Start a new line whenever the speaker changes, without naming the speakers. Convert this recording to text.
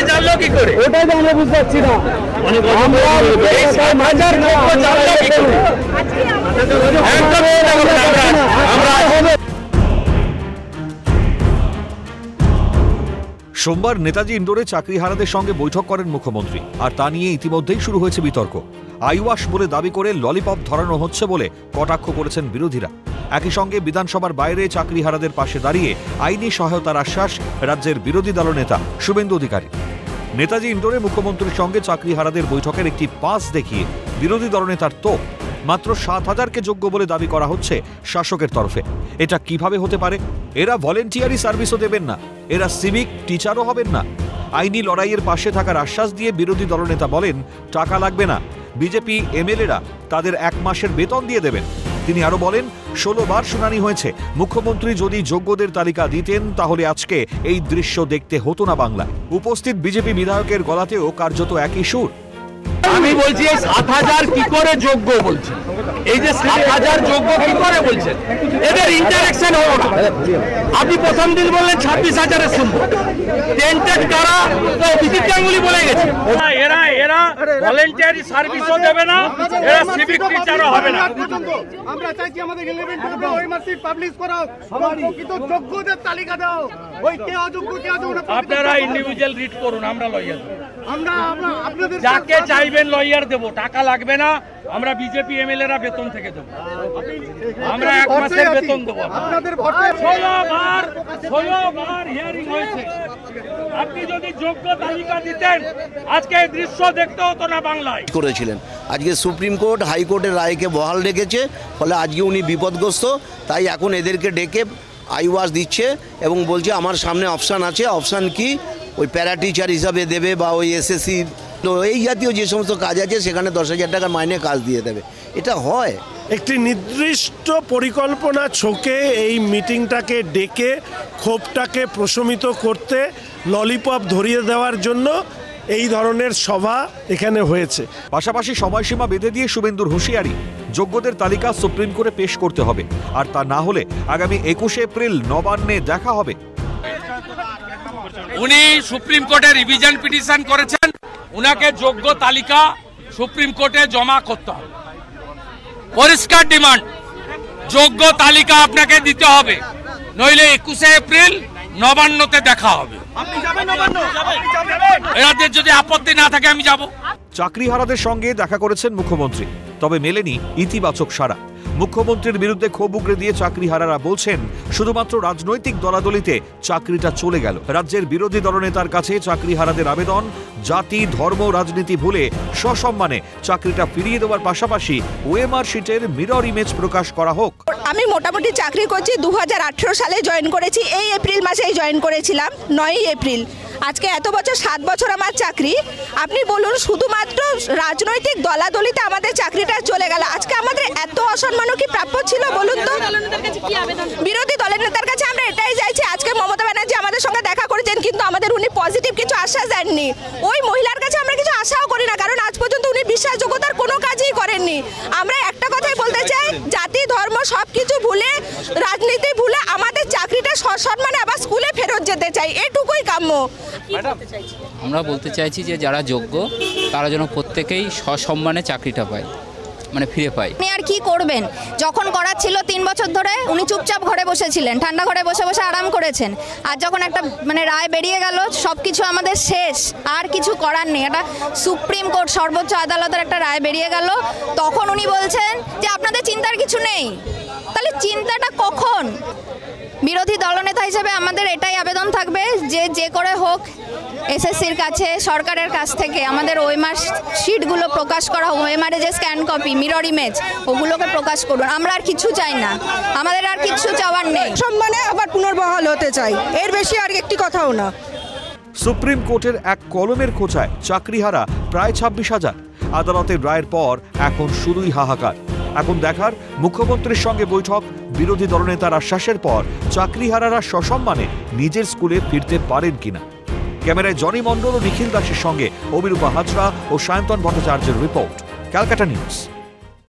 জানলো কি করে? ওটাই তো আমরা বুঝতে পারছি না।
সোমবার নেতাজি ইন্ডোরে চাকরিহারাদের সঙ্গে বৈঠক করেন মুখ্যমন্ত্রী, আর তা নিয়ে ইতিমধ্যেই শুরু হয়েছে বিতর্ক। আইওয়াশ বলে দাবি করে ললিপপ ধরানো হচ্ছে বলে কটাক্ষ করেছেন বিরোধীরা। একই সঙ্গে বিধানসভার বাইরে চাকরিহারাদের পাশে দাঁড়িয়ে আইনি সহায়তার আশ্বাস রাজ্যের বিরোধী দলনেতা শুভেন্দু অধিকারী। নেতাজি ইন্ডোরে মুখ্যমন্ত্রীর সঙ্গে চাকরিহারাদের বৈঠকের একটি পাস দেখিয়ে বিরোধী দলনেতার তোপ। মাত্র ৭,০০০কে যোগ্য বলে দাবি করা হচ্ছে শাসকের তরফে। এটা কিভাবে হতে পারে? এরা ভলেন্টিয়ারি সার্ভিসও দেবেন না, এরা সিভিক টিচারও হবেন না। আইনি লড়াইয়ের পাশে থাকার আশ্বাস দিয়ে বিরোধী দলনেতা বলেন, টাকা লাগবে না, বিজেপি এমএলএরা তাদের ১ মাসের বেতন দিয়ে দেবেন। তিনি আরো বলেন, ১৬ বার শুনানি হয়েছে, মুখ্যমন্ত্রী যদি যোগ্যদের তালিকা দিতেন তাহলে আজকে এই দৃশ্য দেখতে হতো না বাংলায়। উপস্থিত বিজেপি বিধায়কের গলাতেও কার্যত একই সুর।
আমি বলছি এই ৭,০০০ কি করে যোগ্য বলছেন? এই যে ৭,০০০ যোগ্য কি করে বলছেন? এদের ইন্টারেকশন হলো না। আপনি প্রথম দিন বললেন ২৬,০০০ শুনবো, টেন্টেড কারা তো অভিজিৎ গাঙ্গুলি বলে গেছে। এরা ভলেন্টিয়ারি সার্ভিসও দেবে না, এরা সিভিক টিচারও হবে না।
আমরা চাইছি আমাদের 11 ওই মাসে পাবলিশ করা প্রকৃত যোগ্যদের তালিকা দাও। ওই কে অযোগ্য কে অযোগ্য
আপনারা ইন্ডিভিজুয়াল রিড করুন, আমরা লয়ার
আমরা আপনাদের
যাকে চাইবেন লয়ার দেবো, টাকা লাগবে না। আমরা বিজেপি এমএলএরা বেতন থেকে দেবো, আমরা ১ মাসের বেতন দেবো।
আপনাদের
১৬ বার হিয়ারিং হয়েছে। আপনি যদি যোগ্য তালিকা দিতেন আজকে এই দৃশ্য দেখতে হতো না বাংলায়।
করেছিলেন আজকে সুপ্রিম কোর্ট হাইকোর্টের রায়কে বহাল রেখেছে, ফলে আজকে উনি বিপদগ্রস্ত। তাই এখন এদেরকে ডেকে আইওয়াস দিচ্ছে এবং বলছে আমার সামনে অপশান আছে। অপশান কি? ওই প্যারা টিচার হিসাবে দেবে বা ওই এসএসসি, তো এই জাতীয় যে সমস্ত কাজ আছে সেখানে ১০,০০০ টাকার মাইনে কাজ দিয়ে দেবে। এটা হয়
একটি নির্দিষ্ট পরিকল্পনা ছকে এই মিটিংটাকে ডেকে ক্ষোভটাকে প্রশমিত করতে, ললিপপ ধরিয়ে দেওয়ার জন্য এই ধরনের সভা এখানে হয়েছে।
পাশাপাশি সময়সীমা বেঁধে দিয়ে শুভেন্দুর হুঁশিয়ারি, যোগ্যদের তালিকা সুপ্রিম কোর্টে পেশ করতে হবে, আর তা না হলে আগামী ২১ এপ্রিল নবান্নে দেখা হবে।
উনি সুপ্রিম কোর্টে রিভিশন পিটিশন করেছেন, উনাকে যোগ্য তালিকা সুপ্রিম কোর্টে জমা করতে হবে। পরিষ্কার ডিমান্ড, যোগ্য তালিকা আপনাকে দিতে হবে, নইলে ২১ এপ্রিল নবান্নতে দেখা হবে। এদের যদি আপত্তি না থাকে আমি যাব।
চাকরিহারাদের সঙ্গে দেখা করেছেন মুখ্যমন্ত্রী, তবে মেলেনি ইতিবাচক সাড়া। মুখ্যমন্ত্রীর বিরুদ্ধে ক্ষোভ উগরে দিয়ে চাকরিহারারা বলছেন, শুধুমাত্র রাজনৈতিক দলাদলিতে চাকরিটা চলে গেল। রাজ্যের বিরোধী দলনেতার কাছে চাকরিহারাদের আবেদন, জাতি ধর্ম রাজনীতি ভুলে সসম্মানে চাকরিটা ফিরিয়ে দেওয়ার পাশাপাশি ওএমআর শিটের মিরর ইমেজ প্রকাশ করা হোক।
আমি মোটামুটি চাকরি করছি, ২০১৮ সালে জয়েন করেছি, এই এপ্রিল মাসেই জয়েন করেছিলাম, ৯ এপ্রিল। আজকে এত বছর, ৭ বছর আমার চাকরি। আপনি বলুন, শুধুমাত্র রাজনৈতিক দলাদলিতে আমাদের চাকরিটা চলে গেল। আজকে আমাদের এত অসম্মানও কি প্রাপ্য ছিল বলুন তো? বিরোধী দলের নেতার কাছে আমরা এটাই চাইছি। আজকে মমতা ব্যানার্জি আমাদের সঙ্গে দেখা করেছেন, কিন্তু আমাদের উনি পজিটিভ কিছু আশ্বাস দেননি। ওই মহিলার কাছে আমরা কিছু আশাও করি না, কারণ আজ পর্যন্ত উনি বিশ্বাসযোগ্যতার কোনো কাজই করেননি। আমরা একটা কথাই বলতে চাই, জাতি ধর্ম সবকিছু ভুলে, রাজনীতি ভুলে আমাদের চাকরিটা সসম্মানে আবার স্কুলে ফেরত যেতে চাই, এটুকুই কাম্য।
আমরা বলতে চাইছি যে যারা যোগ্য তারা যেন প্রত্যেকেই সসম্মানে চাকরিটা পায়, মানে ফিরে পায়।
উনি আর কি করবেন? যখন করার ছিল ৩ বছর ধরে উনি চুপচাপ ঘরে বসেছিলেন, ঠান্ডা ঘরে বসে বসে আরাম করেছেন। আর যখন একটা রায় বেরিয়ে গেল, সব কিছু আমাদের শেষ, আর কিছু করার নেই। এটা সুপ্রিম কোর্ট, সর্বোচ্চ আদালতের একটা রায় বেরিয়ে গেল, তখন উনি বলছেন যে আপনাদের চিন্তার কিছু নেই। তাহলে চিন্তাটা কখন? বিরোধী দলনেতা হিসেবে আমাদের এটাই আবেদন থাকবে যে যে করে হোক এসএসসির কাছে, সরকারের কাছ থেকে আমাদের ওএমআর শিটগুলো প্রকাশ করা হোক। ওএমআর যে স্ক্যান কপি, মিরর ইমেজ, ওগুলোকে প্রকাশ করুন। আমরা আর কিছু চাই না, আমাদের আর কিছু চাওয়ার নেই।
সম্মানে আবার পুনর্বহাল হতে চাই, এর বেশি আর একটি কথাও না।
সুপ্রিম কোর্টের এক কলমের খোঁচায় চাকরিহারা প্রায় ২৬,০০০। আদালতের রায়ের পর এখন শুধুই হাহাকার। এখন দেখার, মুখ্যমন্ত্রীর সঙ্গে বৈঠক, বিরোধী দলনেতার আশ্বাসের পর চাকরিহারারা সসম্মানে নিজের স্কুলে ফিরতে পারেন কিনা। ক্যামেরায় জনি মণ্ডল ও নিখিল দাসের সঙ্গে অভিরূপা হাজরা ও সায়ন্তন ভট্টাচার্যের রিপোর্ট, ক্যালকাটা নিউজ।